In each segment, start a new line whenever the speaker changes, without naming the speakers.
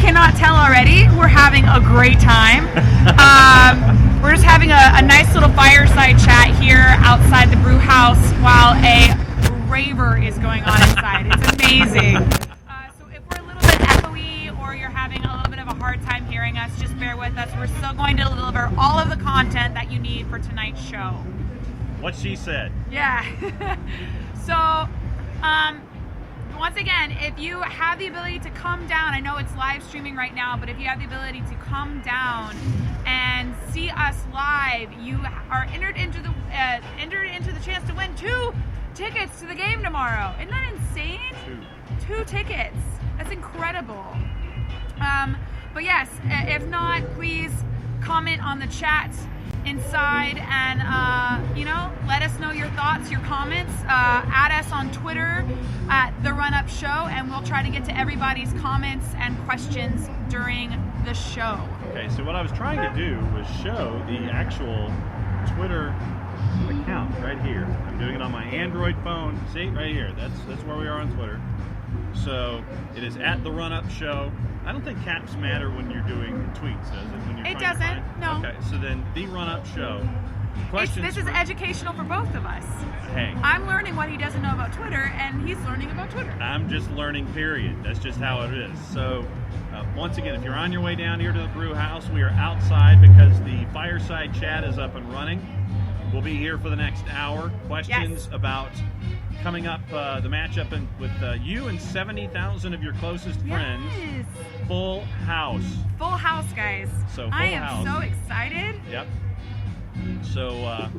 cannot tell already, we're having a great time. We're just having a nice little fireside chat here outside the brew house while a raver is going on inside. It's amazing. So if we're a little bit echoey or you're having a little bit of a hard time hearing us, just bear with us. We're still going to deliver all of the content that you need for tonight's show.
What she said.
Yeah. So, once again, if you have the ability to come down, I know it's live streaming right now, but if you have the ability to come down and see us live, you are entered into the chance to win 2 tickets to the game tomorrow. Isn't that insane? 2 tickets. That's incredible. But yes, if not, please comment on the chat inside and let us know your thoughts, your comments. Add us on Twitter at The Run Up Show, and we'll try to get to everybody's comments and questions during the show.
Okay, so what I was trying to do was show the actual Twitter account right here. I'm doing it on my Android phone. See, right here. That's where we are on Twitter. So it is at The Run Up Show. I don't think caps matter when you're doing tweets, does it? When you're
it doesn't. No.
Okay, so then The Run Up Show.
This is educational for both of us.
Hey.
I'm learning what he doesn't know about Twitter, and he's learning about Twitter.
I'm just learning, period. That's just how it is. So, once again, if you're on your way down here to the brew house, we are outside because the fireside chat is up and running. We'll be here for the next hour. Questions about coming up, the matchup with you and 70,000 of your closest friends. Full house.
Full house, guys.
So
I am so excited.
Yep. So,
all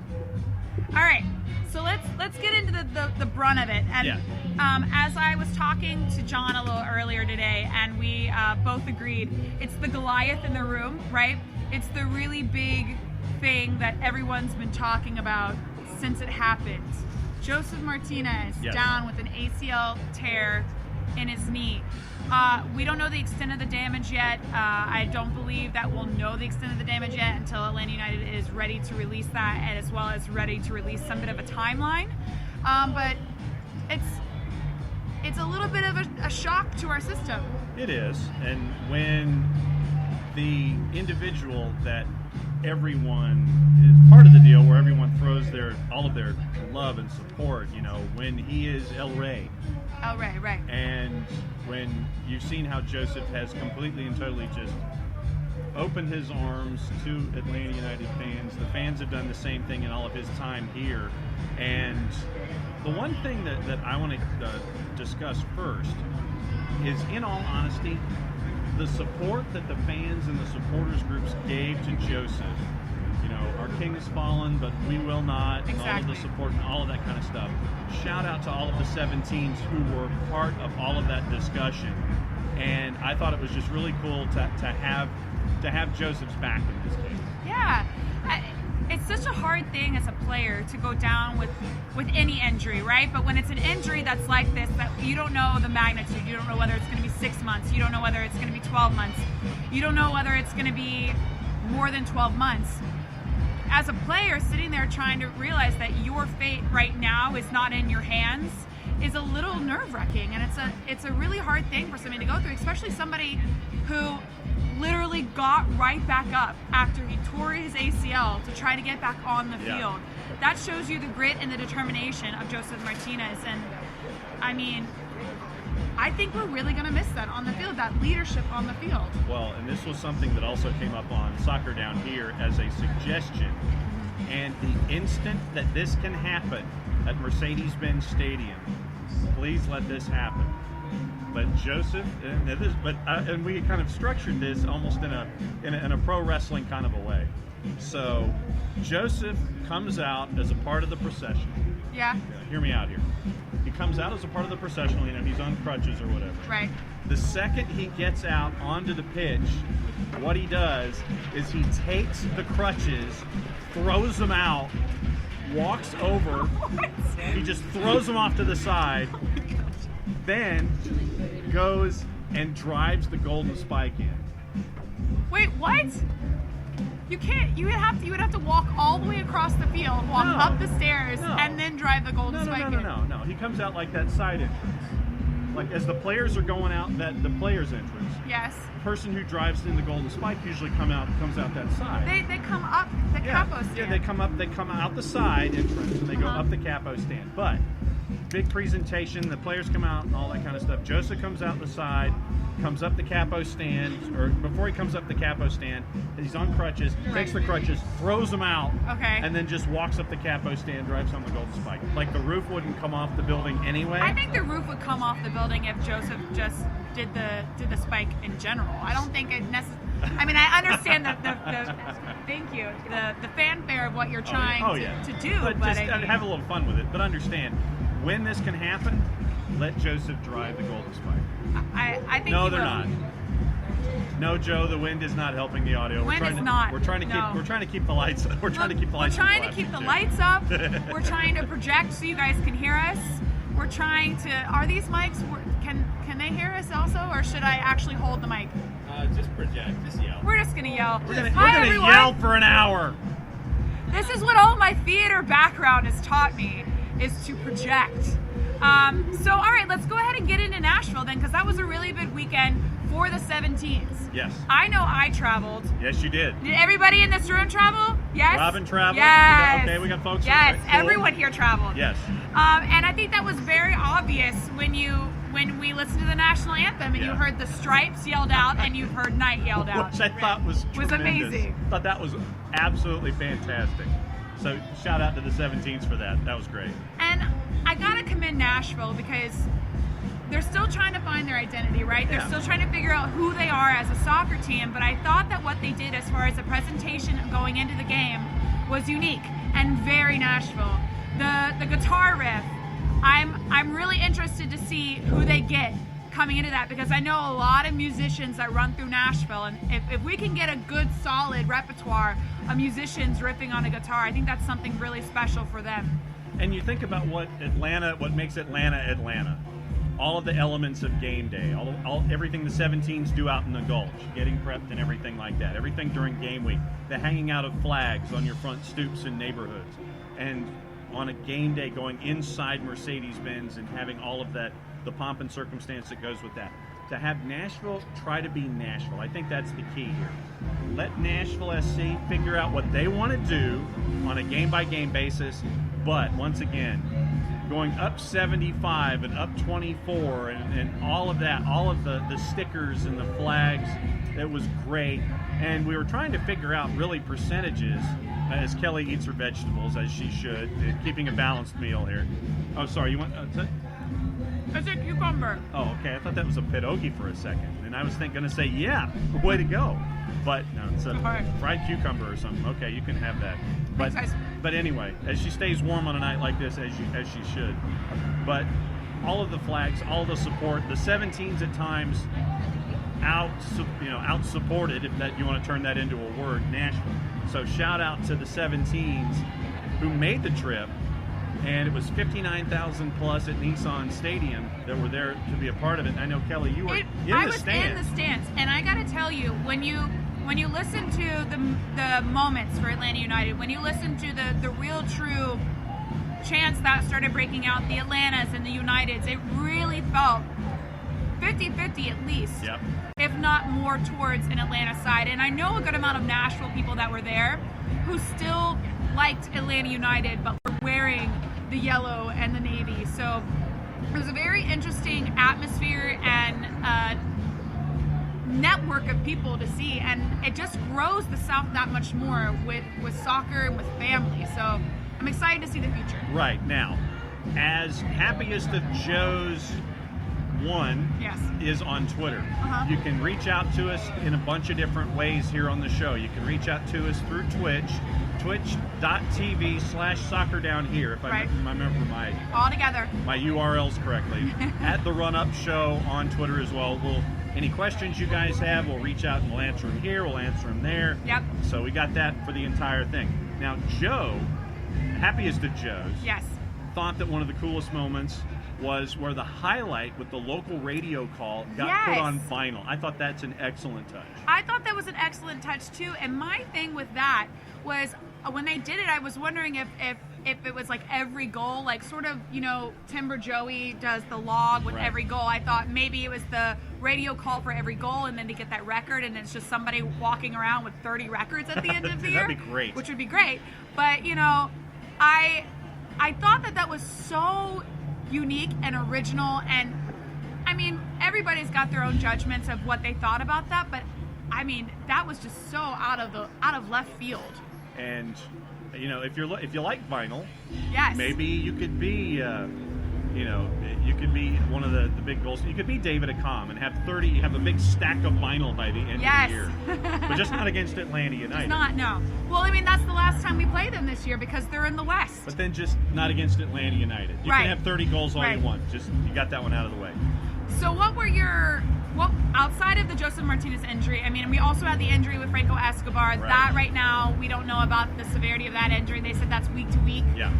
right. So let's get into the brunt of it. And as I was talking to John a little earlier today, and we both agreed, it's the Goliath in the room, right? It's the really big thing that everyone's been talking about since it happened. Joseph Martinez down with an ACL tear in his knee. We don't know the extent of the damage yet. I don't believe that we'll know the extent of the damage yet until Atlanta United is ready to release that, and as well as ready to release some bit of a timeline. But it's a little bit of a shock to our system.
It is, and when the individual that everyone is part of the deal, where everyone throws all of their love and support, when he is El Rey.
El Rey, right.
And when you've seen how Joseph has completely and totally just opened his arms to Atlanta United fans, the fans have done the same thing in all of his time here. And the one thing that I want to discuss first is, in all honesty, the support that the fans and the supporters groups gave to Joseph. Our king has fallen, but we will not. And all of the support and all of that kind of stuff. Shout out to all of the 7 teams who were part of all of that discussion. And I thought it was just really cool to have Joseph's back in this case.
Yeah. It's such a hard thing as a player to go down with any injury, right? But when it's an injury that's like this, that you don't know the magnitude, you don't know whether it's going to be 6 months, you don't know whether it's going to be 12 months, you don't know whether it's going to be more than 12 months. As a player, sitting there trying to realize that your fate right now is not in your hands is a little nerve-wracking, and it's a really hard thing for somebody to go through, especially somebody who literally got right back up after he tore his ACL to try to get back on the field. That shows you the grit and the determination of Joseph Martinez, and I mean, I think we're really going to miss that on the field, that leadership on the field.
Well, and this was something that also came up on Soccer Down Here as a suggestion. And the instant that this can happen at Mercedes-Benz Stadium, please let this happen. But Joseph, and we kind of structured this almost in a pro wrestling kind of a way. So Joseph comes out as a part of the procession.
Yeah.
Hear me out here. He comes out as a part of the processional, he's on crutches or whatever.
Right.
The second he gets out onto the pitch, what he does is he takes the crutches, throws them out, walks over, he just throws them off to the side, then goes and drives the golden spike in.
Wait, what? You can't. You would have to walk all the way across the field, up the stairs, and then drive the golden spike in.
No. He comes out like that side entrance. like as the players are going out the players' entrance.
Yes.
The person who drives in the Golden Spike usually comes out that side.
They come up the capo stand.
Yeah, they come out the side entrance and they go up the capo stand. But big presentation, the players come out and all that kind of stuff. Joseph comes out the side, comes up the capo stand, or before he comes up the capo stand, he's on crutches, takes the crutches, throws them out, and then just walks up the capo stand, drives on the Golden Spike. Like the roof wouldn't come off the building anyway.
I think the roof would come off the building if Joseph just did the spike in general. I don't think it necessarily. I mean, I understand the thank you, the fanfare of what you're trying to do,
but just
I mean,
have a little fun with it. But understand, when this can happen, let Joseph drive the Golden Spike.
I think
no, they're not. No, Joe, the wind is not helping the audio.
We're trying
to keep the lights up. We're trying to keep the lights
up. We're trying to project so you guys can hear us. We're trying to. Are these mics? Can they hear us also, or should I actually hold the mic?
Just project. Just yell.
We're just gonna yell.
We're gonna yell for an hour.
This is what all my theater background has taught me, is to project. So, all right, let's go ahead and get into Nashville then, because that was a really big weekend for the 17s.
Yes.
I know I traveled.
Yes, you did.
Did everybody in this room travel? Yes.
Robin traveled.
Yes.
Okay, we got folks.
Yes,
right, cool.
Everyone here traveled.
Yes.
And I think that was very obvious when we listened to the national anthem and you heard the Stripes yelled out and you heard Night yelled out.
Which I thought was
amazing.
I thought that was absolutely fantastic. So shout out to the 17s for that. That was great.
And I gotta commend Nashville because they're still trying to find their identity, right? They're still trying to figure out who they are as a soccer team, but I thought that what they did as far as the presentation going into the game was unique and very Nashville. The guitar riff, I'm really interested to see who they get coming into that, because I know a lot of musicians that run through Nashville, and if we can get a good solid repertoire of musicians riffing on a guitar, I think that's something really special for them.
And you think about what makes Atlanta. All of the elements of game day, everything the 17s do out in the Gulch, getting prepped and everything like that, everything during game week, the hanging out of flags on your front stoops in neighborhoods, and on a game day going inside Mercedes-Benz and having all of that, the pomp and circumstance that goes with that. To have Nashville try to be Nashville, I think that's the key here. Let Nashville SC figure out what they want to do on a game-by-game basis, but once again, going up 75 and up 24 and all of that, all of the stickers and the flags, it was great. And we were trying to figure out really percentages as Kelly eats her vegetables, as she should, keeping a balanced meal here. Oh, sorry, you want...
It's a cucumber.
Oh, okay. I thought that was a pierogi for a second. And I was going to say, yeah, way to go. But no, it's a fried cucumber or something. Okay, you can have that. But anyway, as she stays warm on a night like this, as she should. But all of the flags, all the support, the 17s at times out supported, if that you want to turn that into a word, Nashville. So shout out to the 17s who made the trip. And it was 59,000 plus at Nissan Stadium that were there to be a part of it. And I know, Kelly, you were in the stands.
I was in the stands, and I got to tell you, when you listen to the moments for Atlanta United, when you listen to the real true chants that started breaking out, the Atlantas and the Uniteds, it really felt 50-50 at least, if not more towards an Atlanta side. And I know a good amount of Nashville people that were there who still liked Atlanta United, but were wearing the yellow and the navy. So it was a very interesting atmosphere and network of people to see, and it just grows the South that much more with soccer and with family. So I'm excited to see the future.
Right. Now, as Happiest of Joe's one is on Twitter. You can reach out to us in a bunch of different ways here on the show. You can reach out to us through Twitch, twitch.tv/soccerdownhere, if I remember my URLs correctly. At the Run Up Show on Twitter as well. Any questions you guys have, we'll reach out and we'll answer them here, we'll answer them there. So we got that for the entire thing. Now, Joe, Happiest of Joe's, thought that one of the coolest moments was where the highlight with the local radio call got put on vinyl. I thought that's an excellent touch.
I thought that was an excellent touch too. And my thing with that was when they did it, I was wondering if if it was like every goal, like sort of, Timber Joey does the log with
Right.
every goal. I thought maybe it was the radio call for every goal and then to get that record, and it's just somebody walking around with 30 records at the end of the year.
That'd be great.
Which would be great. But, I thought that was so unique and original, and I mean, everybody's got their own judgments of what they thought about that, but I mean, that was just so out of left field.
And if you like vinyl,
Yes.
maybe you could be you could be one of the big goals. You could be David Accam and have a big stack of vinyl by the end
Yes.
of the year. But just not against Atlanta United.
It's not, no. Well, I mean, that's the last time we play them this year because they're in the West.
But then just not against Atlanta United. You
Right.
can have 30 goals all
Right.
you want. Just you got that one out of the way.
So outside of the Joseph Martinez injury, I mean, we also had the injury with Franco Escobar.
Right.
That right now, we don't know about the severity of that injury. They said that's week to week.
Yeah.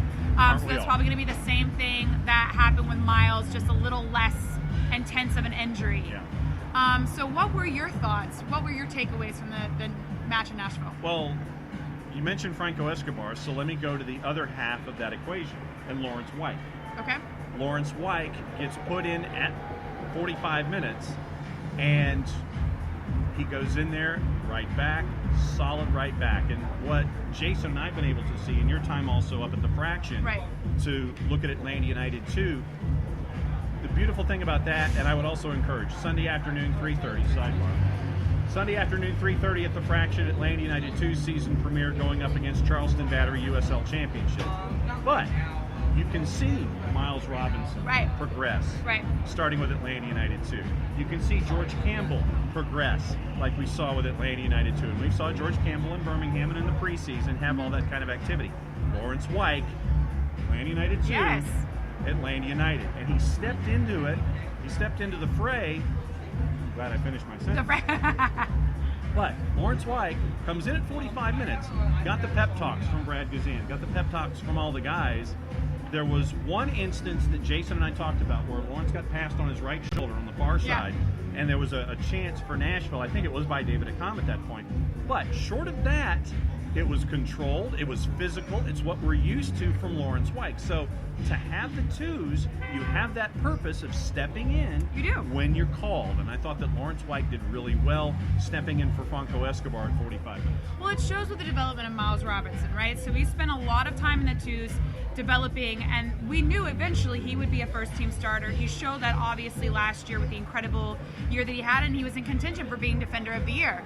So that's probably going to be the same thing that happened with Miles, just a little less intense of an injury.
Yeah.
So what were your thoughts? What were your takeaways from the match in Nashville?
Well, you mentioned Franco Escobar, so let me go to the other half of that equation, and Lawrence White.
Okay.
Lawrence White gets put in at 45 minutes, and he goes in there, right back, solid right back. And what Jason and I have been able to see, in your time also up at the Fraction,
Right.
to look at Atlanta United too, the beautiful thing about that, and I would also encourage, Sunday afternoon, 3:30, sidebar. Sunday afternoon, 3:30 at the Fraction, Atlanta United 2 season premiere going up against Charleston Battery USL Championship. But you can see Miles Robinson
Right.
progress,
Right.
starting with Atlanta United 2. You can see George Campbell progress like we saw with Atlanta United 2. And we saw George Campbell in Birmingham and in the preseason have all that kind of activity. Lawrence White, Atlanta United 2,
Yes.
Atlanta United. And he stepped into it. He stepped into the fray. I'm glad I finished my sentence. But Lawrence White comes in at 45 minutes, got the pep talks from Brad Guzan, got the pep talks from all the guys. There was one instance that Jason and I talked about where Lawrence got passed on his right shoulder on the far
Yeah.
side, and there was a chance for Nashville. I think it was by David Accam at that point. But short of that, it was controlled, it was physical, it's what we're used to from Lawrence White. So to have the twos, you have that purpose of stepping in
You do.
when you're called. And I thought that Lawrence White did really well stepping in for Franco Escobar at 45 minutes.
Well, it shows with the development of Miles Robinson, right? So we spent a lot of time in the twos developing, and we knew eventually he would be a first-team starter. He showed that obviously last year with the incredible year that he had, and he was in contention for being Defender of the Year.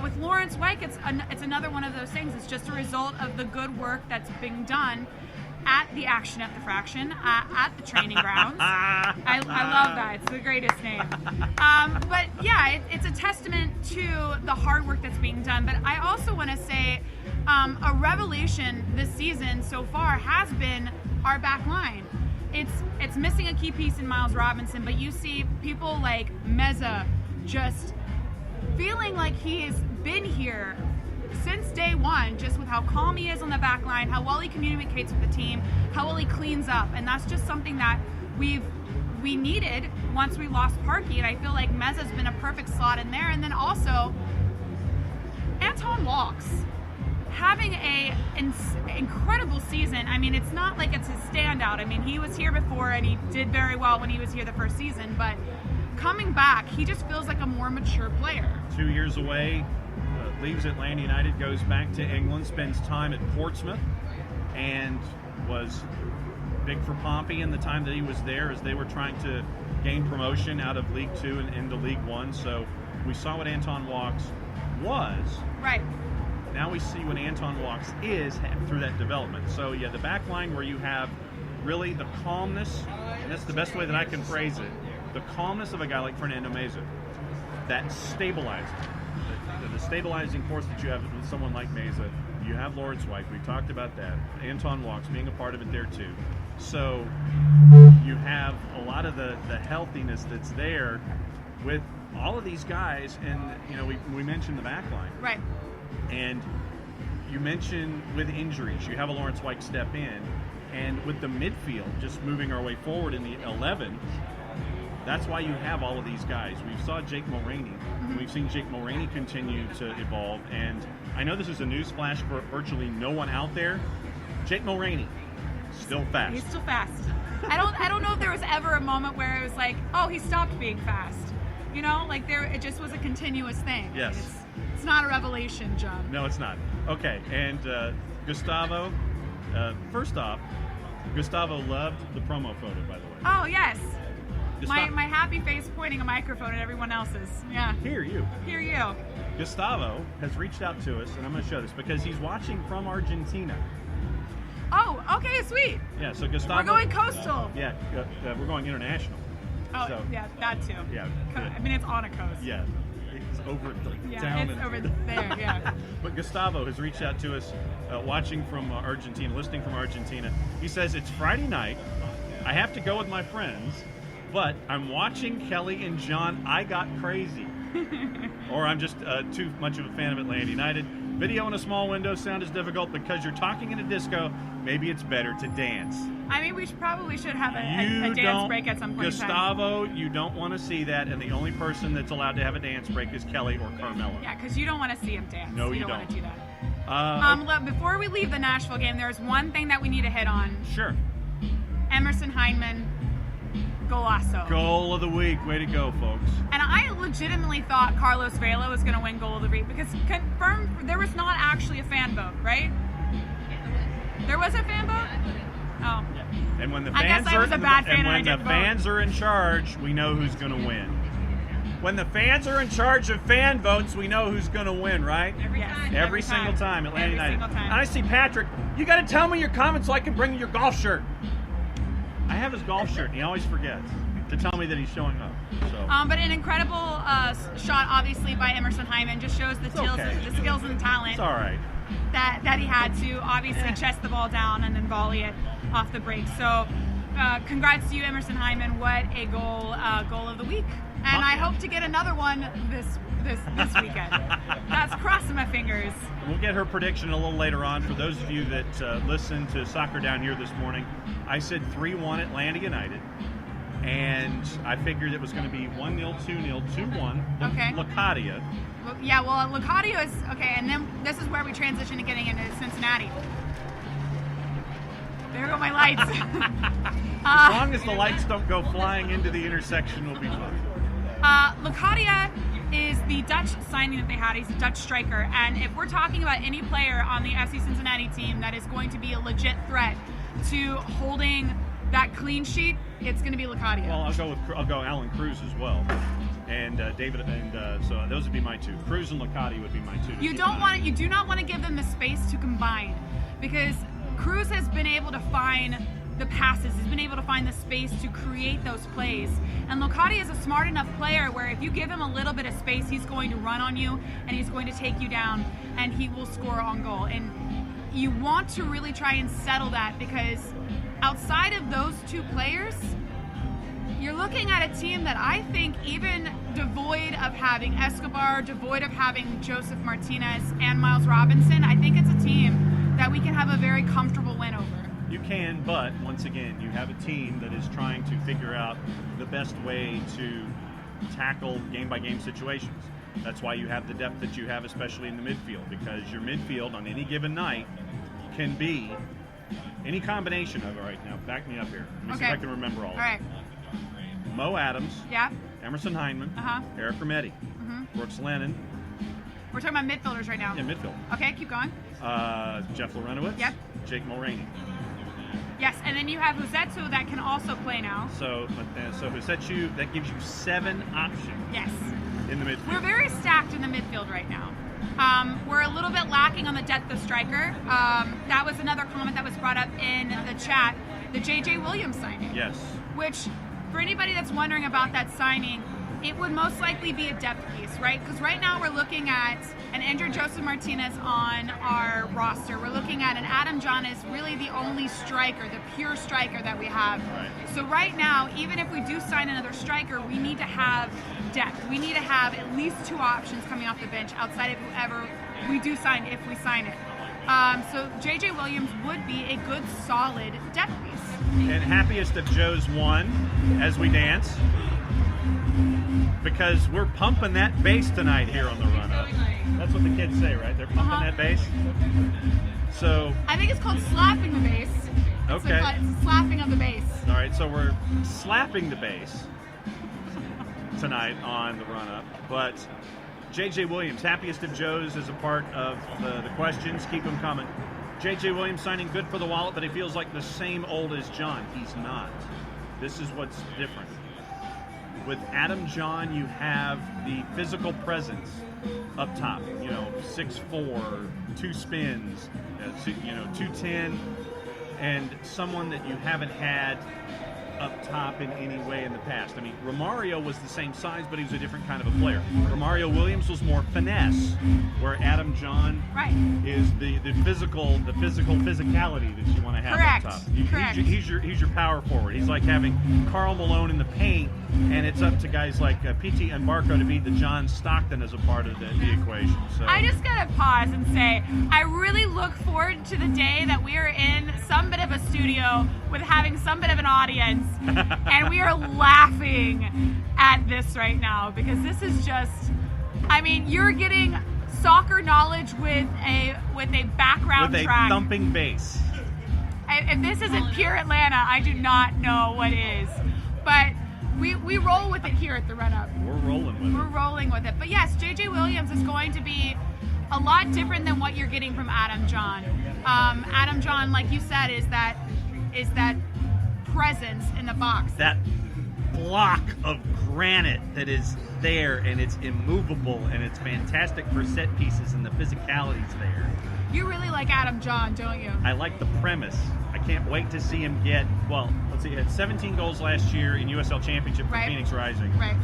With Lawrence White, it's another one of those things. It's just a result of the good work that's being done at the Action at the Fraction, at the training grounds. I love that. It's the greatest name. But yeah, it's a testament to the hard work that's being done. But I also want to say a revelation this season so far has been our back line. It's missing a key piece in Miles Robinson, but you see people like Meza just feeling like he's been here since day one, just with how calm he is on the back line, how well he communicates with the team, how well he cleans up, and that's just something that we needed once we lost Parkey, and I feel like Meza's been a perfect slot in there. And then also Anton Walks having a incredible season. I mean, it's not like it's his standout. I mean, he was here before and he did very well when he was here the first season, but coming back, he just feels like a more mature player.
2 years away, leaves Atlanta United, goes back to England, spends time at Portsmouth, and was big for Pompey in the time that he was there as they were trying to gain promotion out of League Two and into League One. So we saw what Anton Walks was.
Right.
Now we see what Anton Walks is through that development. So yeah, the back line where you have really the calmness, and that's the best way that I can phrase it, the calmness of a guy like Fernando Meza, that stabilizes. The stabilizing force that you have with someone like Meza. You have Lawrence White. We talked about that. Anton Walks being a part of it there too. So you have a lot of the healthiness that's there with all of these guys. And you know, we mentioned the back line.
Right.
And you mentioned with injuries, you have a Lawrence White step in. And with the midfield, just moving our way forward in the 11, that's why you have all of these guys. We saw Jake Mulroney, and we've seen Jake Mulroney continue to evolve. And I know this is a news flash for virtually no one out there. Jake Mulroney, Still fast.
He's still fast. I don't know if there was ever a moment where it was like, oh, he stopped being fast. You know, like it just was a continuous thing.
Yes.
It's not a revelation, John.
No, it's not. Okay, and Gustavo, first off, Gustavo loved the promo photo, by the way.
Oh, yes.
Gustavo,
My happy face pointing a microphone at everyone else's. Yeah.
Hear you.
Hear you.
Gustavo has reached out to us, and I'm going to show this, because he's watching from Argentina.
Oh, okay, sweet.
Yeah, so Gustavo...
We're going coastal.
Yeah, we're going international.
Oh,
so,
yeah, that too.
Yeah.
I mean, it's on a coast.
Yeah. It's over
Yeah,
down
it's
and
over there, yeah.
But Gustavo has reached out to us, watching from Argentina, listening from Argentina. He says, it's Friday night. I have to go with my friends, but I'm watching Kelly and John. I got crazy. Or I'm just too much of a fan of Atlanta United. Video in a small window, sound is difficult because you're talking in a disco. Maybe it's better to dance.
I mean, we probably should have a dance break at some point.
Gustavo, you don't want to see that, and the only person that's allowed to have a dance break is Kelly or Carmelo.
Yeah, because you don't want to see him dance.
No, you
don't want to do that.
Okay.
Before we leave the Nashville game, there's one thing that we need to hit on.
Sure.
Emerson Hyndman, golazo.
Goal of the week. Way to go, folks.
And I legitimately thought Carlos Vela was going to win goal of the week because confirmed there was not actually a fan vote, right? There was a fan vote? Oh.
And when the
I guess I was a bad fan and I
when the
didn't vote.
fans are in charge, we know who's going to win. When the fans are in charge of fan votes, we know who's going to win, right? Every single time, Atlanta
Every
United.
single time.
And I see Patrick. You got to tell me your comments so I can bring you your golf shirt. I have his golf shirt, and he always forgets to tell me that he's showing up. So.
But an incredible shot, obviously, by Emerson Hyndman just shows the skills and talent.
It's all right.
That he had to obviously chest the ball down and then volley it off the break. So, congrats to you, Emerson Hyndman. What a goal of the week! And I hope to get another one this weekend. That's crossing my fingers.
We'll get her prediction a little later on. For those of you that listened to Soccer Down Here this morning, I said 3-1 Atlanta United. And I figured it was going to be 1-0, 2-0, 2-1.
Okay.
Locadia.
Yeah, well, Locadia is okay, and then this is where we transition to getting into Cincinnati. There go my lights.
As long as the lights don't go flying into the intersection, we'll be fine.
Locadia is the Dutch signing that they had. He's a Dutch striker, and if we're talking about any player on the FC Cincinnati team that is going to be a legit threat to holding that clean sheet, it's going to be Locadia.
Well, I'll go Alan Cruz as well, and David, and so those would be my two. Cruz and Locadia would be my two.
You do not want to give them the space to combine, because Cruz has been able to find the passes, has been able to find the space to create those plays. And Locadia is a smart enough player where if you give him a little bit of space, he's going to run on you and he's going to take you down and he will score on goal. And you want to really try and settle that, because outside of those two players, you're looking at a team that I think, even devoid of having Escobar, devoid of having Joseph Martinez and Miles Robinson, I think it's a team that we can have a very comfortable win over.
You can, but once again, you have a team that is trying to figure out the best way to tackle game-by-game situations. That's why you have the depth that you have, especially in the midfield, because your midfield on any given night can be any combination of it. Right now, back me up here. Let me see if I can remember all of
right.
it. Mo Adams,
Yeah.
Emerson Hyndman, Eric Rametti, Brooks Lennon.
We're talking about midfielders right now.
Yeah, midfield.
Okay, keep going.
Jeff Lorenowitz,
Yep.
Jake Mulroney.
Yes, and then you have Husetsu that can also play now.
So Husetsu, that gives you 7 options
Yes.
in the midfield.
We're very stacked in the midfield right now. We're a little bit lacking on the depth of striker. That was another comment that was brought up in the chat, the J.J. Williams signing.
Yes.
Which, for anybody that's wondering about that signing, it would most likely be a depth piece, right? Because right now we're looking at an injured Joseph Martinez on our roster. We're looking at an Adam John is really the only striker, the pure striker that we have.
Right.
So right now, even if we do sign another striker, we need to have depth. We need to have at least 2 options coming off the bench outside of whoever we do sign, if we sign it. So J.J. Williams would be a good, solid depth piece.
And happiest of Joe's won as we dance, because we're pumping that bass tonight here on the run-up. That's what the kids say, right? They're pumping that bass. So
I think it's called slapping the bass.
Okay.
It's a slapping of the bass.
All right, so we're slapping the bass tonight on the run-up. But J.J. Williams, happiest of Joes, is a part of the questions. Keep them coming. J.J. Williams signing good for the wallet, but he feels like the same old as John. He's not. This is what's different. With Adam John, you have the physical presence up top. 6'4", 2 spins, 210, and someone that you haven't had up top in any way in the past. I mean, Romario was the same size, but he was a different kind of a player. Romario Williams was more finesse, where Adam John is the physicality that you want to have
Correct.
up top.
Correct.
He's your power forward. He's like having Karl Malone in the paint, and it's up to guys like P.T. and Barco to beat the John Stockton as a part of the equation. So
I just gotta pause and say, I really look forward to the day that we are in some bit of a studio with having some bit of an audience, and we are laughing at this right now, because this is just, I mean, you're getting soccer knowledge with a background
with
track.
a thumping bass.
If this isn't pure Atlanta, I do not know what is. But we roll with it here at the Run Up.
We're rolling with it.
But yes, J.J. Williams is going to be a lot different than what you're getting from Adam John. Adam John, like you said, is that presence in the box.
That block of granite that is there, and it's immovable, and it's fantastic for set pieces, and the physicality's there.
You really like Adam John, don't you?
I like the premise. I can't wait to see him get, he had 17 goals last year in USL Championship for Phoenix Rising.
Right.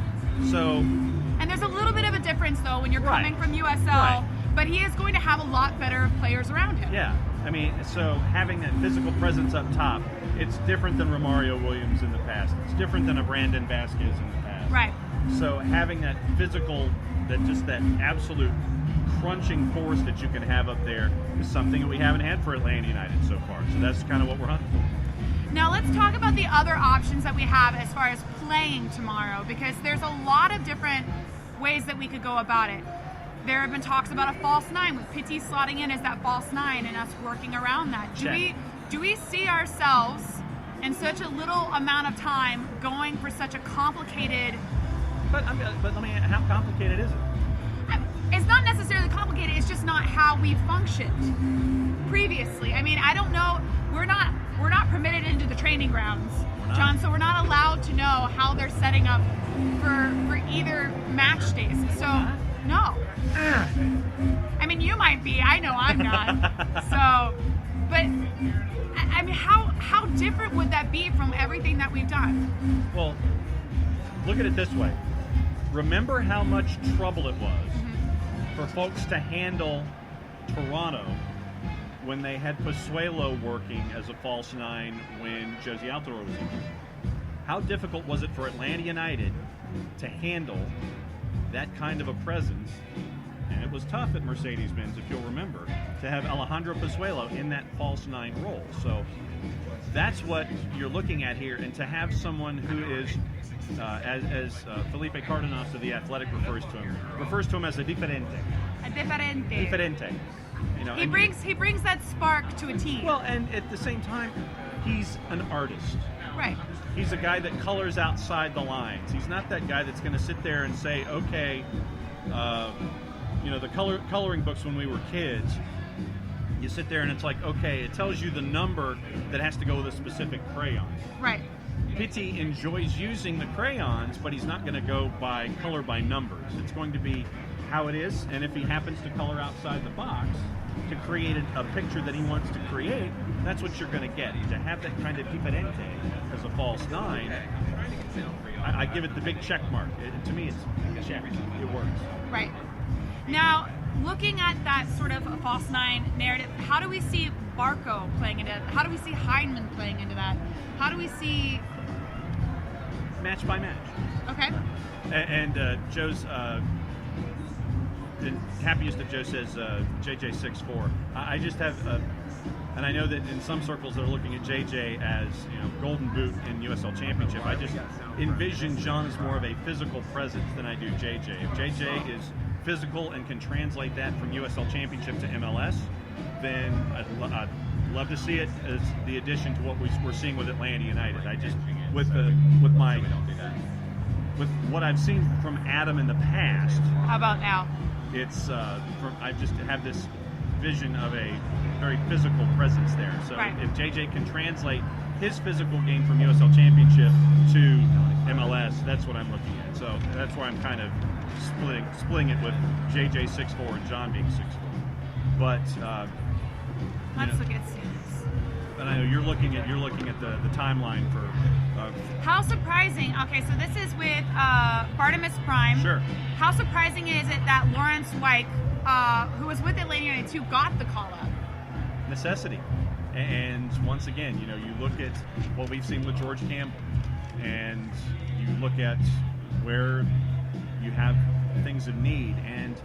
So,
and there's a little bit of a difference, though, when you're coming from USL, but he is going to have a lot better players around him.
Yeah. I mean, so having that physical presence up top, it's different than Romario Williams in the past. It's different than a Brandon Vasquez in the past.
Right.
So having that physical, that absolute crunching force that you can have up there is something that we haven't had for Atlanta United so far. So that's kind of what we're hunting for.
Now let's talk about the other options that we have as far as playing tomorrow, because there's a lot of different ways that we could go about it. There have been talks about a false 9 with Pitti slotting in as that false 9 and us working around that. Do we see ourselves in such a little amount of time going for such a complicated?
But let me. How complicated is it?
It's not necessarily complicated. It's just not how we functioned previously. I mean, I don't know. We're not permitted into the training grounds, John. So we're not allowed to know how they're setting up for either match days. So no. I mean, you might be. I know I'm not. So, but I mean, how different would that be from everything that we've done?
Well, look at it this way. Remember how much trouble it was for folks to handle Toronto when they had Pozuelo working as a false 9 when Josie Altidore was in. How difficult was it for Atlanta United to handle that kind of a presence? And it was tough at Mercedes-Benz, if you'll remember, to have Alejandro Pozuelo in that false 9 role. So that's what you're looking at here. And to have someone who is, as Felipe Cardenas of The Athletic refers to him as a diferente.
A diferente.
Diferente.
He brings that spark to a team.
Well, and at the same time, he's an artist.
Right.
He's a guy that colors outside the lines. He's not that guy that's going to sit there and say, okay, the coloring books when we were kids, you sit there and it's like, okay, it tells you the number that has to go with a specific crayon.
Right.
Pitti enjoys using the crayons, but he's not going to go by color by numbers. It's going to be how it is, and if he happens to color outside the box to create a picture that he wants to create, that's what you're going to get. To have that kind of diferente as a false 9, I give it the big check mark. To me, it's check. It works.
Right. Now, looking at that sort of a false 9 narrative, how do we see Barco playing into that? How do we see Heinemann playing into that? How do we see...
Match by match.
Okay.
And Joe's... the happiest of Joe says JJ 6'4". I just have, and I know that in some circles they're looking at JJ as Golden Boot in USL Championship. I just envision John as more of a physical presence than I do JJ. If JJ is physical and can translate that from USL Championship to MLS, then Love to see it as the addition to what we're seeing with Atlanta United. I just with what I've seen from Adam in the past.
How about now?
It's I just have this vision of a very physical presence there. So
Right.
if JJ can translate his physical game from USL Championship to MLS, that's what I'm looking at. So that's where I'm kind of splitting it with JJ 6'4" and John being 6'4". But
Let's look at stats.
but I know you're looking at the timeline for.
How surprising. Okay, so this is with Bartimus Prime.
Sure.
How surprising is it that Lawrence Wyke, who was with Atlanta United 2, got the call up?
Necessity. And once again, you look at what we've seen with George Campbell, and you look at where you have things of need, and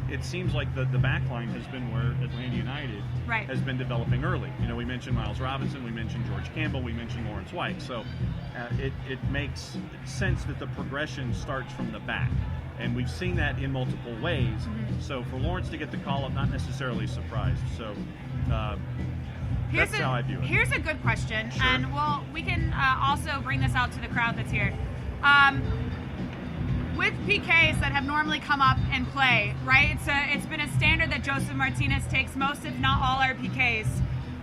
it seems like the back line has been where Atlanta United
Right.
has been developing early. We mentioned Miles Robinson, we mentioned George Campbell, we mentioned Lawrence White. So it makes sense that the progression starts from the back. And we've seen that in multiple ways.
Mm-hmm.
So for Lawrence to get the call up, not necessarily surprised. So that's how I view it.
Here's a good question,
Sure.
and we can also bring this out to the crowd that's here. With PKs that have normally come up and play, right? It's been a standard that Joseph Martinez takes most, if not all, our PKs.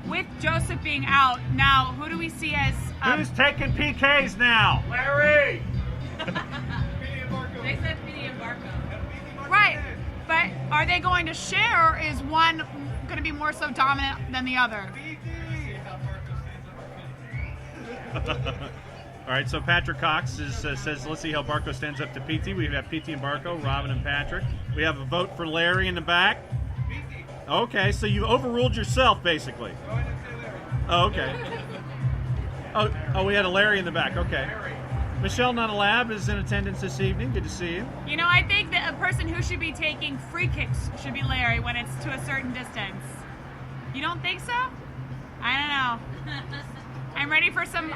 With Joseph being out, now who do we see as...
Who's taking PKs now? Larry!
They said Pity and Barco. Right, but are they going to share, or is one going to be more so dominant than the other?
All right, so Patrick Cox says, let's see how Barco stands up to PT. We have PT and Barco, Robin and Patrick. We have a vote for Larry in the back. Okay, so you overruled yourself, basically. Oh, okay. Oh, we had a Larry in the back. Okay. Michelle Nunalab is in attendance this evening. Good to see you.
I think that a person who should be taking free kicks should be Larry when it's to a certain distance. You don't think so? I don't know. I'm ready for some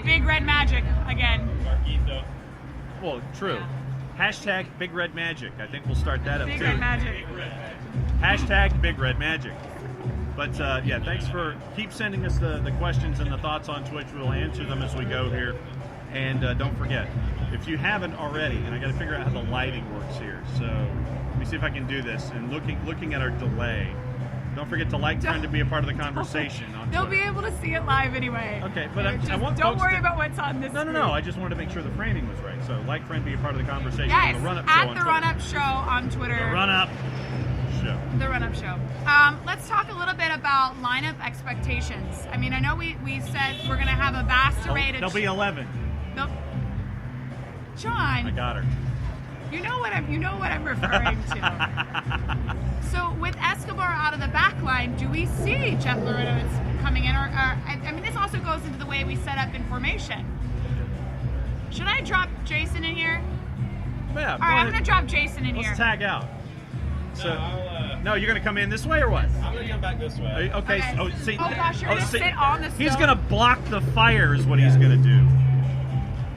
big red magic again.
Marquito.
Well, true.
Yeah.
Hashtag Big Red Magic. I think we'll start that up
Big
too.
red magic.
Hashtag Big Red Magic. But yeah, thanks for keep sending us the questions and the thoughts on Twitch. We'll answer them as we go here. And don't forget, if you haven't already, and I got to figure out how the lighting works here. So let me see if I can do this. And looking at our delay, don't forget to like Friend to be a part of the conversation on
They'll
Twitter.
be able to see it live anyway.
Okay, but I want
don't
folks
worry
to,
about what's on this.
No. I just wanted to make sure the framing was right. So like Friend, be a part of the conversation
Yes,
on the Run Up Show
at
on
the
Twitter.
Run Up Show on Twitter.
The Run Up Show.
The Run Up Show. Let's talk a little bit about lineup expectations. I mean, I know we said we're going to have a vast array to...
There'll be 11.
Nope.
I
John,
got her.
you know what I'm referring to. So with Escobar out of the back line, do we see Jeff Lorenovitz coming in? Or I mean, this also goes into the way we set up in formation. Should I drop Jason in here?
Yeah,
All right, I'm going to drop Jason in here.
Let's tag out. So,
No,
you're going to come in this way or what?
I'm going to come back this way.
Okay.
Okay.
Oh, see,
Oh, gosh, you're gonna
see,
sit on the
He's
stove?
going to block the fire is what he's going to do.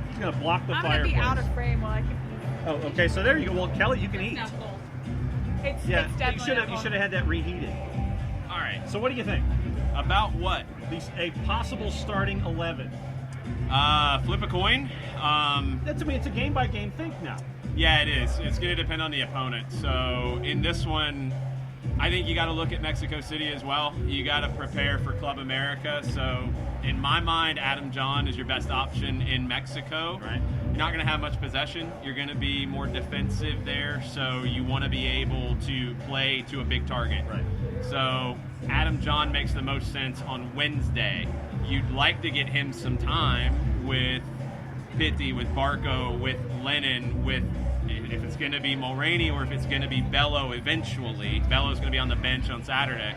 He's going to block the
I'm going to
fireplace.
be out of frame while I can eat.
Oh, okay. So there you go. Well, Kelly, you can eat.
It's not cold. It's
Yeah,
definitely
you should
not
have
cold.
had that reheated.
All right.
So what do you think?
About what?
A possible starting 11.
Flip a coin.
That's it's a game by game thing now.
Yeah, it is. It's going to depend on the opponent. So in this one, I think you got to look at Mexico City as well. You got to prepare for Club America. So in my mind, Adam John is your best option in Mexico.
Right.
You're not going to have much possession. You're going to be more defensive there. So you want to be able to play to a big target.
Right.
So Adam John makes the most sense on Wednesday. You'd like to get him some time with Pitti, with Barco, with Lennon, with if it's going to be Mulroney or if it's going to be Bello eventually. Bello's going to be on the bench on Saturday.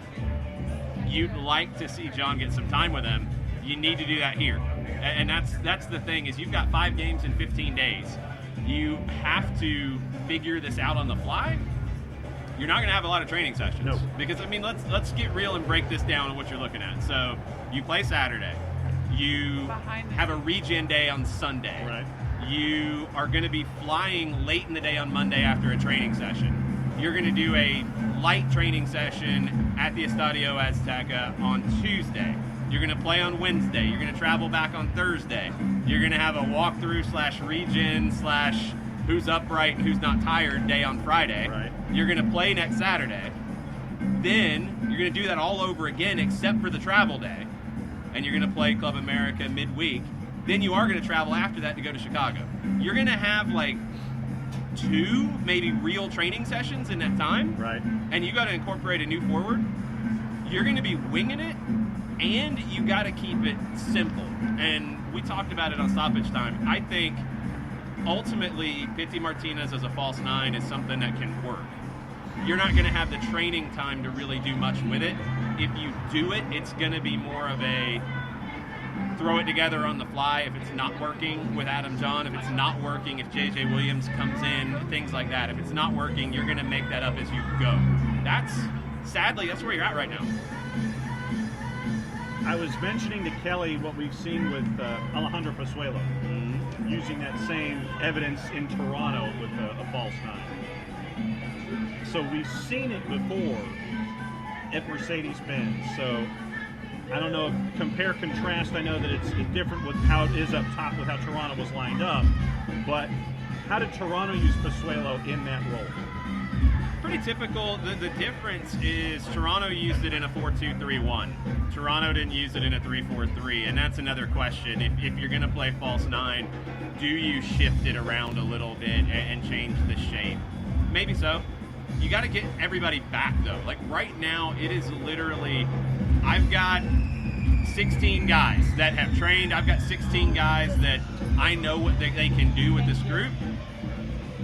You'd like to see John get some time with him. You need to do that here. And that's the thing is you've got 5 games in 15 days. You have to figure this out on the fly. You're not going to have a lot of training sessions.
No.
Because, I mean, let's get real and break this down on what you're looking at. So you play Saturday. You have a regen day on Sunday.
Right.
You are going to be flying late in the day on Monday after a training session. You're going to do a light training session at the Estadio Azteca on Tuesday. You're going to play on Wednesday. You're going to travel back on Thursday. You're going to have a walkthrough / region / who's upright and who's not tired day on Friday.
Right.
You're going to play next Saturday. Then you're going to do that all over again except for the travel day. And you're going to play Club America midweek. Then you are going to travel after that to go to Chicago. You're going to have like 2 maybe real training sessions in that time.
Right.
And you got to incorporate a new forward. You're going to be winging it, and you got to keep it simple. And we talked about it on stoppage time. I think ultimately Pity Martinez as a false 9 is something that can work. You're not going to have the training time to really do much with it. If you do it, it's going to be more of a throw it together on the fly if it's not working with Adam John. If it's not working, if J.J. Williams comes in, things like that. If it's not working, you're going to make that up as you go. Sadly, that's where you're at right now.
I was mentioning to Kelly what we've seen with Alejandro Pozuelo, using that same evidence in Toronto with a false 9. So we've seen it before at Mercedes-Benz. So I don't know, compare, contrast. I know that it's different with how it is up top with how Toronto was lined up. But how did Toronto use Pozuelo in that role?
Pretty typical. The difference is Toronto used it in a 4-2-3-1. Toronto didn't use it in a 3-4-3, and that's another question. If you're going to play false 9, do you shift it around a little bit and change the shape? Maybe so. You got to get everybody back, though. Like right now, it is literally, I've got 16 guys that have trained. I've got 16 guys that I know what they can do with this group.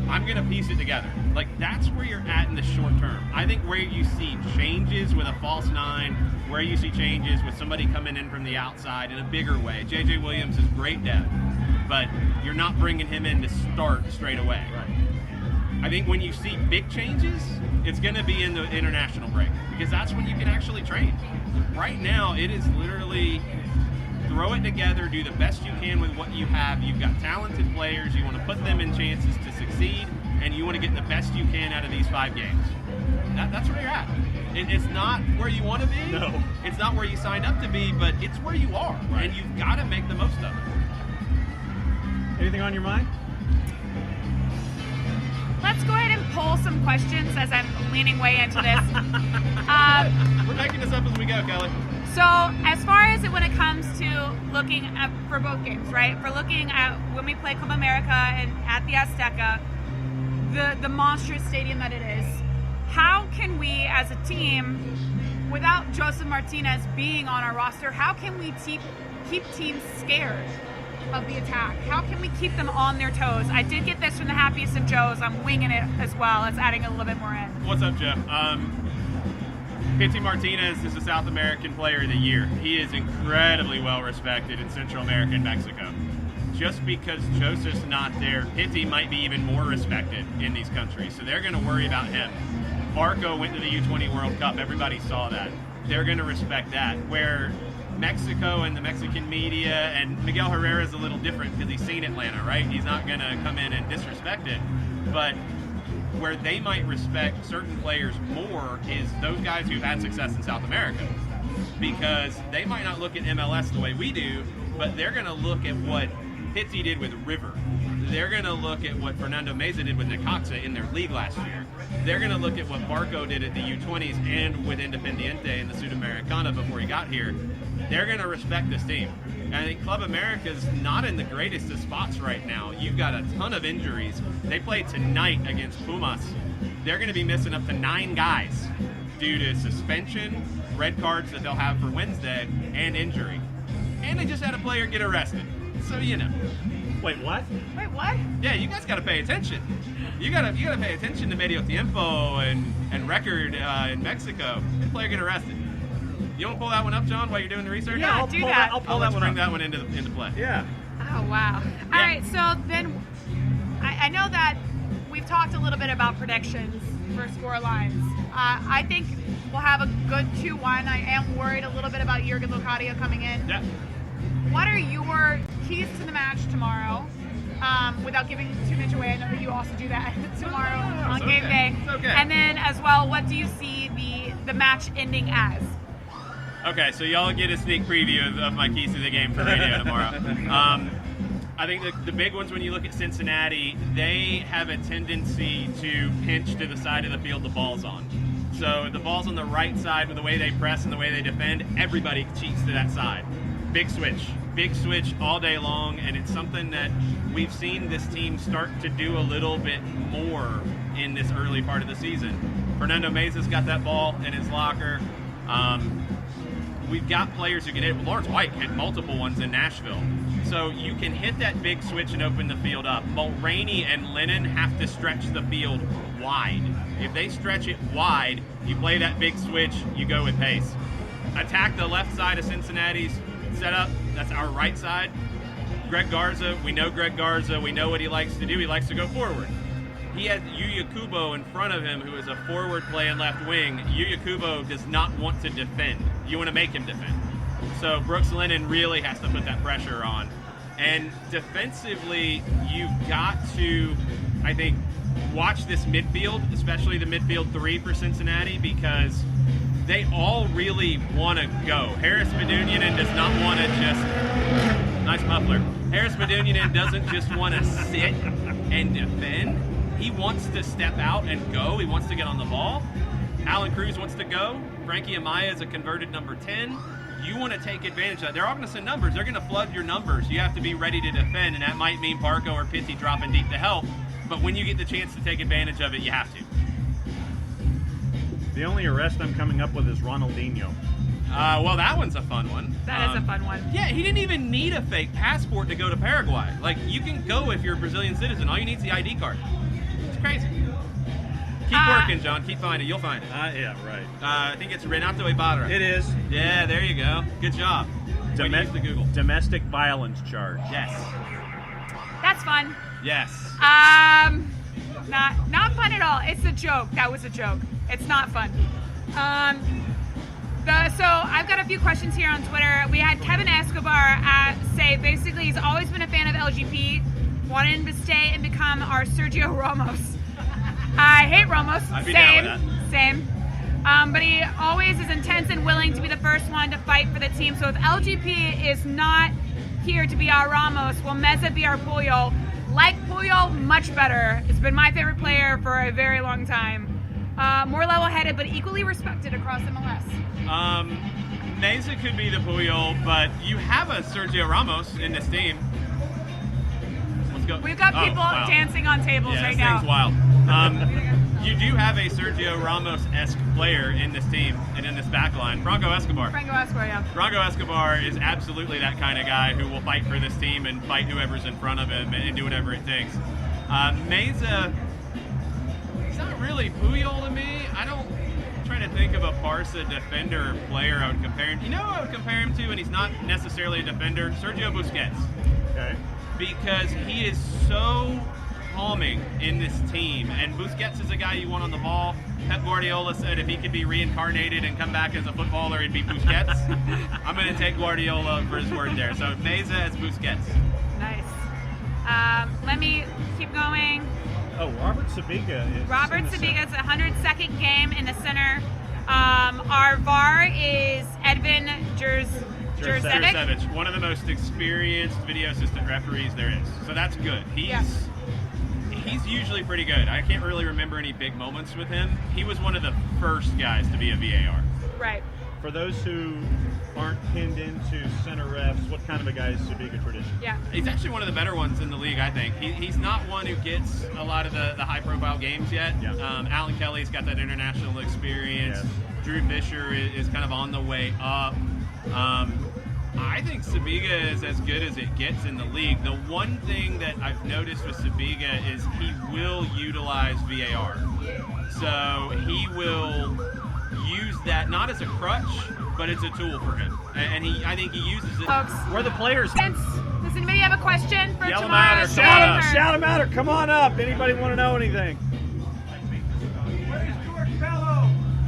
I'm going to piece it together. Like, that's where you're at in the short term. I think where you see changes with a false 9, where you see changes with somebody coming in from the outside in a bigger way. J.J. Williams is great depth, but you're not bringing him in to start straight away.
Right.
I think when you see big changes, it's going to be in the international break, because that's when you can actually train. Right now, it is literally throw it together, do the best you can with what you have. You've got talented players. You want to put them in chances to succeed, and you want to get the best you can out of these 5 games. That's where you're at. It's not where you want to be.
No.
It's not where you signed up to be, but it's where you are,
right.
And you've got to make the most of it.
Anything on your mind?
Let's go ahead and pull some questions as I'm leaning way into this.
We're making this up as we go, Kelly.
So as far as when it comes to looking at, for both games, right? For looking at when we play Club America and at the Azteca, the monstrous stadium that it is, how can we as a team, without Joseph Martinez being on our roster, how can we keep teams scared of the attack? How can we keep them on their toes? I did get this from the happiest of Joes. I'm winging it as well. It's adding a little bit more in.
What's up, Jeff? Pity Martinez is the South American Player of the Year. He is incredibly well respected in Central America and Mexico. Just because Joseph's not there, Pity might be even more respected in these countries. So they're going to worry about him. Barco went to the U20 World Cup. Everybody saw that. They're going to respect that. Where Mexico and the Mexican media, and Miguel Herrera is a little different because he's seen Atlanta, right? He's not going to come in and disrespect it. But where they might respect certain players more is those guys who've had success in South America. Because they might not look at MLS the way we do, but they're going to look at what Pizzi did with River. They're going to look at what Fernando Meza did with Necaxa in their league last year. They're going to look at what Barco did at the U20s and with Independiente in the Sudamericana before he got here. They're going to respect this team. And I think Club America's not in the greatest of spots right now. You've got a ton of injuries. They play tonight against Pumas. They're going to be missing up to 9 guys due to suspension, red cards that they'll have for Wednesday, and injury. And they just had a player get arrested. So, you know.
Wait, what?
Wait, what?
Yeah, you guys got to pay attention. You gotta pay attention to Medio Tiempo and record in Mexico. The player get arrested. You want to pull that one up, John, while you're doing the research?
Yeah,
I'll
do
pull
that.
I'll pull
Let's
that
bring
one up.
that one into play.
Yeah.
Oh, wow. All right, so then I know that we've talked a little bit about predictions for score lines. I think we'll have a good 2-1. I am worried a little bit about Jurgen Locadia coming in.
Yeah.
What are your keys to the match tomorrow? without giving too much away. I know that you also do that tomorrow on game day.
It's okay.
And then as well, what do you see the match ending as?
Okay, so y'all get a sneak preview of my keys to the game for radio tomorrow. I think the big ones, when you look at Cincinnati, they have a tendency to pinch to the side of the field the ball's on. So if the ball's on the right side with the way they press and the way they defend, everybody cheats to that side. Big switch all day long, and it's something that we've seen this team start to do a little bit more in this early part of the season. Fernando Mesa's got that ball in his locker. We've got players who can hit. Lawrence White hit multiple ones in Nashville. So you can hit that big switch and open the field up. Mulraney and Lennon have to stretch the field wide. If they stretch it wide, you play that big switch, you go with pace. Attack the left side of Cincinnati's setup. That's our right side. Greg Garza, we know Greg Garza. We know what he likes to do. He likes to go forward. He has Yuya Kubo in front of him, who is a forward playing left wing. Yuya Kubo does not want to defend. You want to make him defend. So Brooks Lennon really has to put that pressure on. And defensively, you've got to, I think, watch this midfield, especially the midfield three for Cincinnati, because they all really want to go. Harris Medunjanin does not want to just, nice muffler. Harris Medunjanin doesn't just want to sit and defend. He wants to step out and go. He wants to get on the ball. Alan Cruz wants to go. Frankie Amaya is a converted number 10. You want to take advantage of that. They're all going to send numbers. They're going to flood your numbers. You have to be ready to defend, and that might mean Barco or Pitti dropping deep to help. But when you get the chance to take advantage of it, you have to.
The only arrest I'm coming up with is Ronaldinho.
Well, that one's a fun one.
That is a fun one.
Yeah, he didn't even need a fake passport to go to Paraguay. Like, you can go if you're a Brazilian citizen. All you need is the ID card. It's crazy. Keep working, John. Keep finding it. You'll find it.
Yeah, right.
I think it's Renato Ibarra.
It is.
Yeah, there you go. Good job. Use the Google.
Domestic violence charge.
Yes.
That's fun.
Yes.
Not fun at all. It's a joke. That was a joke. It's not fun. So I've got a few questions here on Twitter. We had Kevin Escobar say basically he's always been a fan of LGP, wanted him to stay and become our Sergio Ramos. I hate Ramos.
I'd be down with that.
Same. But he always is intense and willing to be the first one to fight for the team. So if LGP is not here to be our Ramos, will Meza be our Puyol? Like Puyol, much better. It's been my favorite player for a very long time. More level-headed, but equally respected across MLS.
Meza could be the Puyol, but you have a Sergio Ramos in this team. Let's go.
We've got people dancing on tables right now.
This thing's wild. You do have a Sergio Ramos-esque player in this team and in this back line, Franco Escobar.
Yeah.
Franco Escobar is absolutely that kind of guy who will fight for this team and fight whoever's in front of him and do whatever it takes. Meza, he's not really Puyol to me. I'm trying to think of a Barca defender player I would compare him. You know who I would compare him to, and he's not necessarily a defender? Sergio Busquets.
Okay.
Because he is so calming in this team, and Busquets is a guy you want on the ball. Pep Guardiola said if he could be reincarnated and come back as a footballer, he'd be Busquets. I'm going to take Guardiola for his word there. So Meza as Busquets.
Nice. Let me keep going.
Oh, Robert Sabiga.
Robert Sabiga's 102nd game in the center. Our VAR is Edvin Jurcevic.
One of the most experienced video assistant referees there is. So that's good. He's usually pretty good. I can't really remember any big moments with him. He was one of the first guys to be a VAR.
Right.
For those who aren't pinned into center refs, what kind of a guy is Sabiga tradition?
Yeah.
He's actually one of the better ones in the league, I think. He's not one who gets a lot of the high-profile games yet.
Yeah.
Alan Kelly's got that international experience.
Yes.
Drew Fisher is kind of on the way up. I think Sabiga is as good as it gets in the league. The one thing that I've noticed with Sabiga is he will utilize VAR. So he will use that not as a crutch, but it's a tool for him. And I think he uses it.
Folks,
Where are the players?
does anybody have a question for
Yell 'em
tomorrow?
out or shout 'em.
Shout them out or come on up. Anybody want to know anything?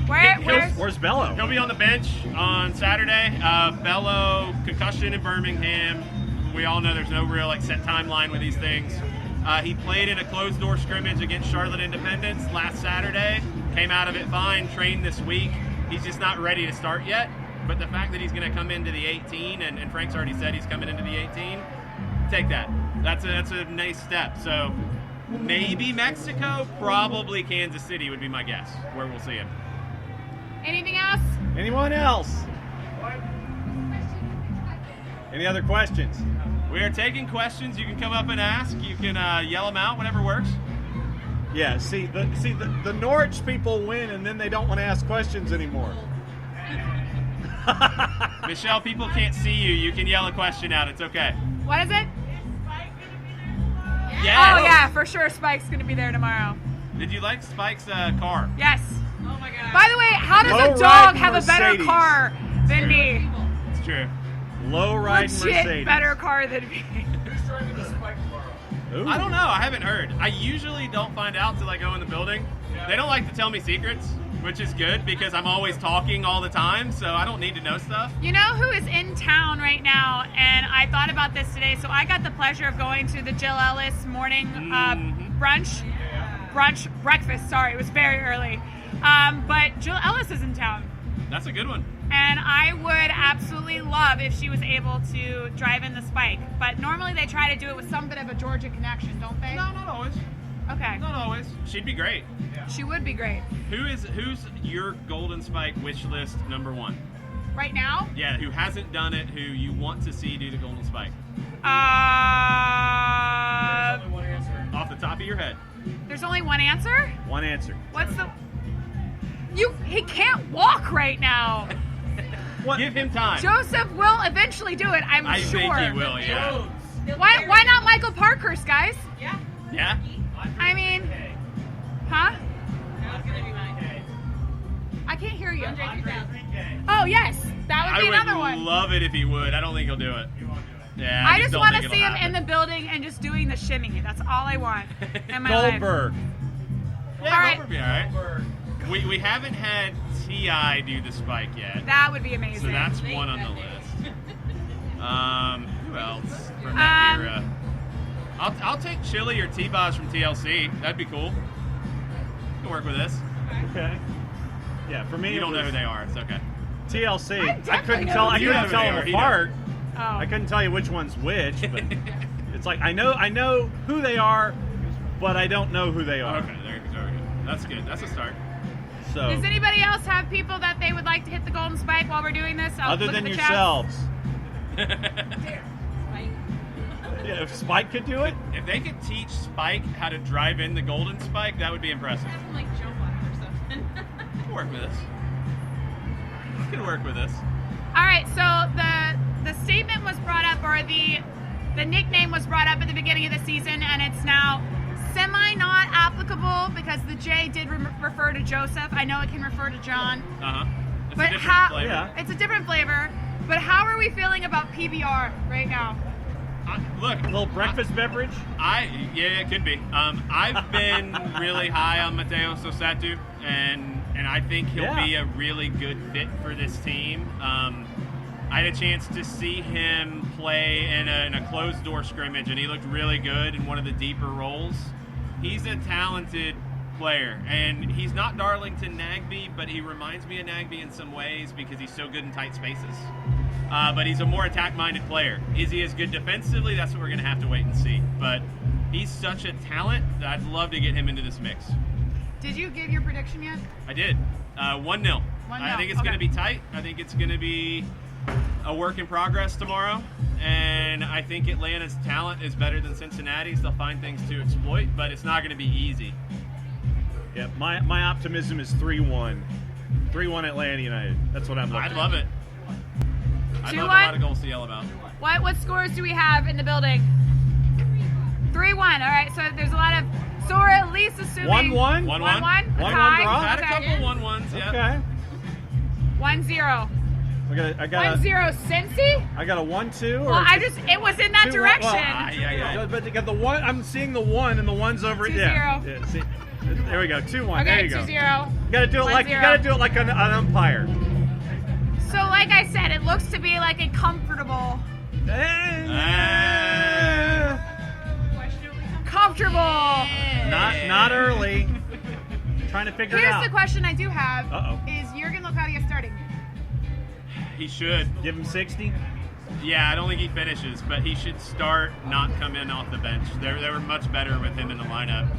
Where's Bello?
He'll be on the bench on Saturday. Bello, concussion in Birmingham. we all know there's no real like set timeline with these things. He played in a closed-door scrimmage against Charlotte Independence last Saturday. Came out of it fine. Trained this week. He's just not ready to start yet. But the fact that he's going to come into the 18, and Frank's already said he's coming into the 18, take that. That's a nice step. So maybe Mexico, probably Kansas City would be my guess where we'll see him.
Anything else?
Anyone else? Any other questions?
We are taking questions. You can come up and ask. You can yell them out, whatever works.
Yeah, the Norwich people win, and then they don't want to ask questions anymore.
Michelle, people can't see you. You can yell a question out. It's okay.
What is it?
Yeah.
Oh, yeah, for sure Spike's going to be there tomorrow.
Did you like Spike's car?
Yes.
Oh my god.
By the way, how does a
Low-riding
dog have a better
Mercedes.
car than me?
It's true.
Low-ride
Legit
Mercedes.
better car than me.
Who's driving the Spike tomorrow?
Ooh.
I don't know. I haven't heard. I usually don't find out till I go in the building. They don't like to tell me secrets, which is good because I'm always talking all the time, so I don't need to know stuff.
You know who is in town right now? And I thought about this today. So I got the pleasure of going to the Jill Ellis morning breakfast. Sorry, it was very early. But Jill Ellis is in town.
That's a good one.
And I would absolutely love if she was able to drive in the Spike. But normally they try to do it with some bit of a Georgia connection, don't they?
No, not always.
Okay.
Not always. She'd be great.
She would be great.
Who's your Golden Spike wish list number one?
Right now?
Yeah, who hasn't done it, who you want to see do the Golden Spike?
Only one answer.
Off the top of your head.
There's only one answer?
One answer.
What's the... He can't walk right now.
What?
Give him time.
Joseph will eventually do it, I'm
I
sure.
think he will, yeah.
Why not Michael Parkhurst, guys?
Yeah.
Yeah?
I mean, huh?
That's gonna be mine.
I can't hear you.
103,000.
Oh, yes. That would
I
be
would
another one.
love it if he would. I don't think he'll do it. Yeah,
I just
don't
want to
think
see
it'll
him in the
happen.
building and just doing the shimmy. That's all I want in my life.
Goldberg.
Yeah,
All right.
Goldberg would be all right. We haven't had T.I. do the Spike yet.
That would be amazing.
So that's one on the list. Who else from that era? I'll take Chili or T-Boz from TLC. That'd be cool. Can work with this.
Okay. Yeah, for me,
You don't
it
know
was
who they are. It's okay.
TLC.
I
I couldn't
definitely
tell.
know
I
who
couldn't
they
tell
are.
them
He
apart.
Oh.
I couldn't tell you which one's which, but it's like I know who they are, but I don't know who they are.
Okay, there we go. That's good. That's a start.
So,
Does anybody else have people that they would like to hit the golden spike while we're doing this? I'll
other
look
than
at the chat.
yourselves,
Spike.
yeah, if Spike could do it,
If they could teach Spike how to drive in the Golden Spike, that would be impressive.
Have him like jump on it or something.
Can work with this. Can work with this.
All right, so the statement was brought up, or the nickname was brought up at the beginning of the season, and it's now semi not applicable because the J did refer to Joseph. I know it can refer to John,
It's
but
a different
how?
flavor.
Yeah.
It's a different flavor. But how are we feeling about PBR right now?
Look,
a little breakfast beverage.
Yeah, it could be. I've been really high on Mateo Sosatu, and I think he'll be a really good fit for this team. I had a chance to see him play in a closed door scrimmage, and he looked really good in one of the deeper roles. He's a talented player, and he's not Darlington Nagbe, but he reminds me of Nagbe in some ways because he's so good in tight spaces. But he's a more attack-minded player. Is he as good defensively? That's what we're going to have to wait and see. But he's such a talent that I'd love to get him into this mix.
Did you give your prediction yet?
I did. 1-0. I think it's
Okay.
going to be tight. I think it's going to be a work in progress tomorrow. And I think Atlanta's talent is better than Cincinnati's. They'll find things to exploit, but it's not going to be easy.
Yeah, my optimism is 3-1. 3-1 Atlanta United. That's what I'm looking
I'd
at.
love it. I'd love a
2-1?
lot of goals to yell about.
What scores do we have in the building? 3-1. All right, so there's a lot of. So we're at least assuming
1-1?
1-1.
1-1.
1-1
tie?
draw?
Had a
Okay.
couple 1-1s, yeah.
Okay.
1-0.
I got
1-0 Cincy?
a 1-2.
Well, it was in that
2-1?
direction.
Well,
Yeah.
But they got the one. I'm seeing the one, and the one's over.
2-0.
Yeah. See, there we go. 2-1. there
Okay,
you go.
2-0.
You gotta do it like an umpire.
So like I said, it looks to be like a comfortable Comfortable.
Not early. Trying to figure it
Here's
out.
the question I do have:
Uh-oh.
Is Jurgen Locadia starting?
He should.
Give him 60.
Yeah, I don't think he finishes, but he should start, not come in off the bench. They were much better with him in the lineup.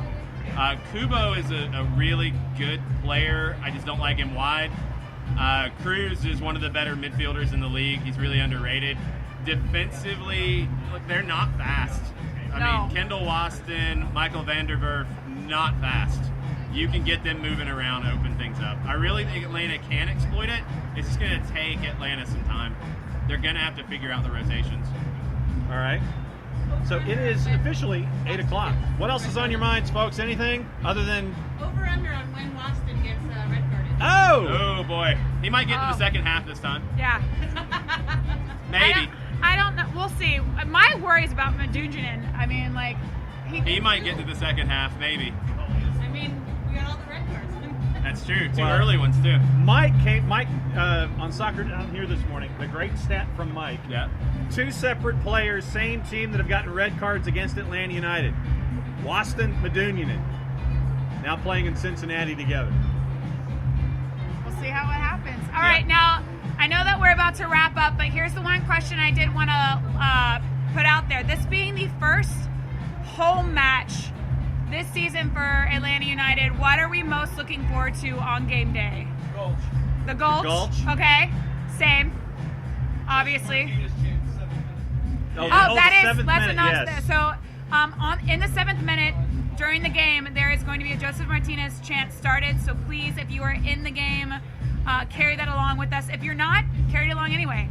Kubo is a really good player. I just don't like him wide. Cruz is one of the better midfielders in the league. He's really underrated. Defensively, look, they're not fast. I mean, Kendall Waston, Michael Vanderwerf, not fast. You can get them moving around, open things up. I really think Atlanta can exploit it. It's just going to take Atlanta some time. They're going to have to figure out the rotations.
All right. So it is officially 8 o'clock. What else is on your minds, folks? Anything other than...
Over under on when Waston gets red carded.
Oh!
Oh, boy. He might get to the second half this time.
Yeah.
Maybe.
I don't know. We'll see. My worry is about Madunjanin. I mean, like...
He might get to the second half, maybe.
I mean, we got all the red cards.
That's true. Two
Well,
early ones, too.
Mike on Soccer Down here this morning, the great stat from Mike.
Yeah.
2 separate players, same team that have gotten red cards against Atlanta United. Waston, Madunjanin. Now playing in Cincinnati together.
We'll see how it happens. All right, now, I know that we're about to wrap up, but here's the one question I did want to put out there. This being the first home match this season for Atlanta United, what are we most looking forward to on game day?
Gulch.
The Gulch?
Gulch.
Okay, same. Obviously.
Oh,
That is,
the 7th
let's
minute,
announce
yes.
that. So, in the 7th minute, during the game, there is going to be a Joseph Martinez chant started. So please, if you are in the game, carry that along with us. If you're not, carry it along anyway.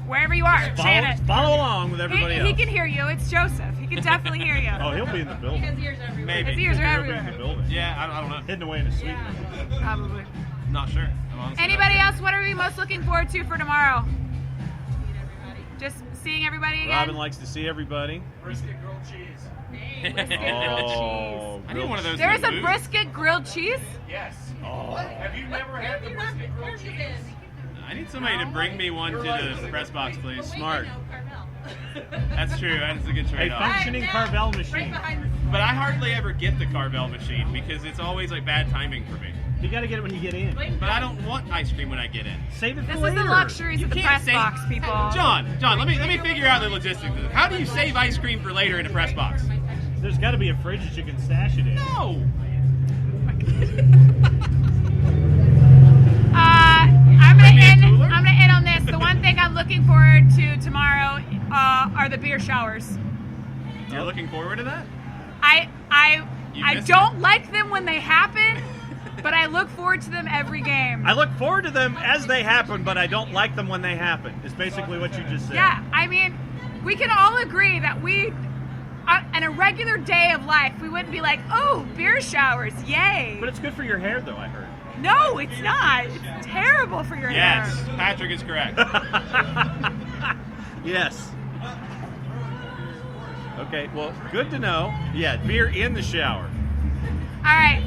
Wherever you are, chant it.
Follow along with everybody else.
He can hear you. It's Joseph. He can definitely hear you.
Oh, he'll be in the
He
building.
has ears everywhere.
Maybe.
His ears are
He'll be in the
everywhere.
building.
Yeah, I don't know.
Hidden away in a suite.
Yeah.
Probably.
Not sure. I'm honestly
Anybody
not
else? What are we most looking forward to for tomorrow?
Meet everybody.
Just seeing everybody again?
Robin likes to see everybody.
Brisket grilled cheese.
Hey,
Brisket grilled cheese.
I need one of those.
There's
in the
a
booth.
brisket grilled cheese?
Yes.
Oh.
Have you never
Where
had
have
the
you not
brisket
been? Where
grilled
have you
cheese?
been?
I need somebody to bring me one to the press box, please.
Wait,
Smart.
I know, Carvel.
That's true. That's a good
A
trade-off.
functioning
Right
Carvel
now,
machine.
Right behind
But I hardly ever get the Carvel machine because it's always like bad timing for me.
You got to get it when you get in.
Wait,
But I don't want ice cream when I get in.
Save it for
This
later.
is the luxuries of the
can't
press
say-
box, people.
John, let me figure out the logistics of this. How do you save ice cream for later in a press box?
There's got to be a fridge that you can stash it in.
No.
I'm gonna end on this. The one thing I'm looking forward to tomorrow are the beer showers.
You're looking forward to that?
I
missed
don't like them when they happen, but I look forward to them every game.
I look forward to them as they happen, but I don't like them when they happen. Is basically what you just said.
Yeah, I mean, we can all agree that we, on a regular day of life, we wouldn't be like, oh, beer showers, yay.
But it's good for your hair, though, I heard.
No, it's not. It's terrible for your
Yes,
hair.
Patrick is correct.
Yes. Okay, well, good to know. Yeah, beer in the shower.
All right.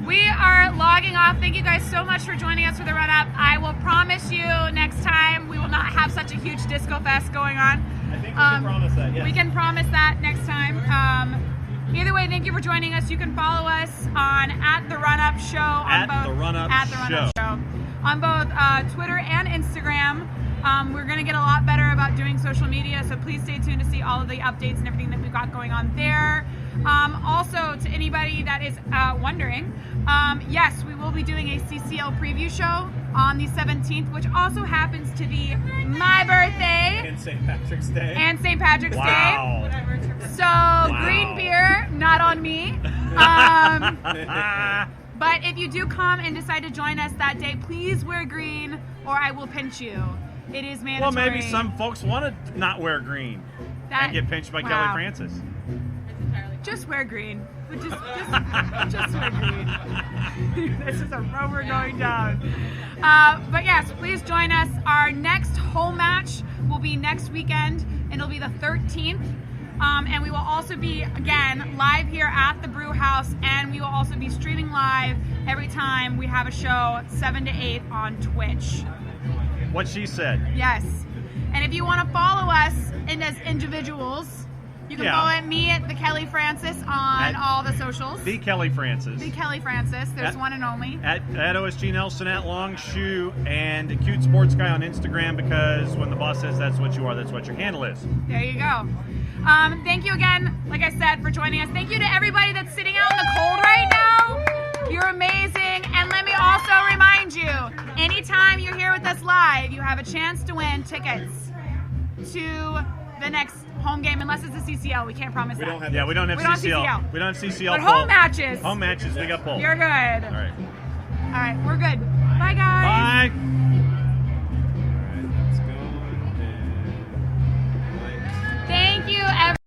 We are logging off. Thank you guys so much for joining us for the run-up. I will promise you next time we will not have such a huge disco fest going on.
I think we can promise that, yes.
We can promise that next time. Either way, thank you for joining us. You can follow us on @TheRunUpShow on
At
both
The Run-Up
at The Run-Up Show on both Twitter and Instagram. We're going to get a lot better about doing social media, so please stay tuned to see all of the updates and everything that we've got going on there. Also, to anybody that is wondering, yes, we will be doing a CCL preview show on the 17th, which also happens to be my birthday
And St. Patrick's Day.
and St. Patrick's Day.
Wow.
whatever.
So, green beer, not on me. But if you do come and decide to join us that day, please wear green or I will pinch you. It is mandatory.
Well, maybe some folks want to not wear green and get pinched by Kelly Francis.
It's entirely
Just wear green. But just wear green. This is a road we're going down. But yes, please join us. Our next home match will be next weekend, and it'll be the 13th. And we will also be, again, live here at the Brewhouse, and we will also be streaming live every time we have a show, 7 to 8 on Twitch.
What she said.
Yes. And if you want to follow us as individuals, you can follow me at the Kelly Francis on all the socials.
The Kelly Francis.
The Kelly Francis. There's one and only.
At OSG Nelson, at Longshoe, and Cute Sports Guy on Instagram, because when the boss says that's what you are, that's what your handle is.
There you go. Thank you again, like I said, for joining us. Thank you to everybody that's sitting out in the cold right now. You're amazing. And let me also remind you, anytime you're here with us live, you have a chance to win tickets to the next home game, unless it's a CCL. We can't promise that.
We don't have CCL. We don't have CCL.
But home matches.
Home matches, we got pulled.
You're good.
All right.
All right, we're good. Bye, guys.
Bye.
Let's go.
Thank you, everyone.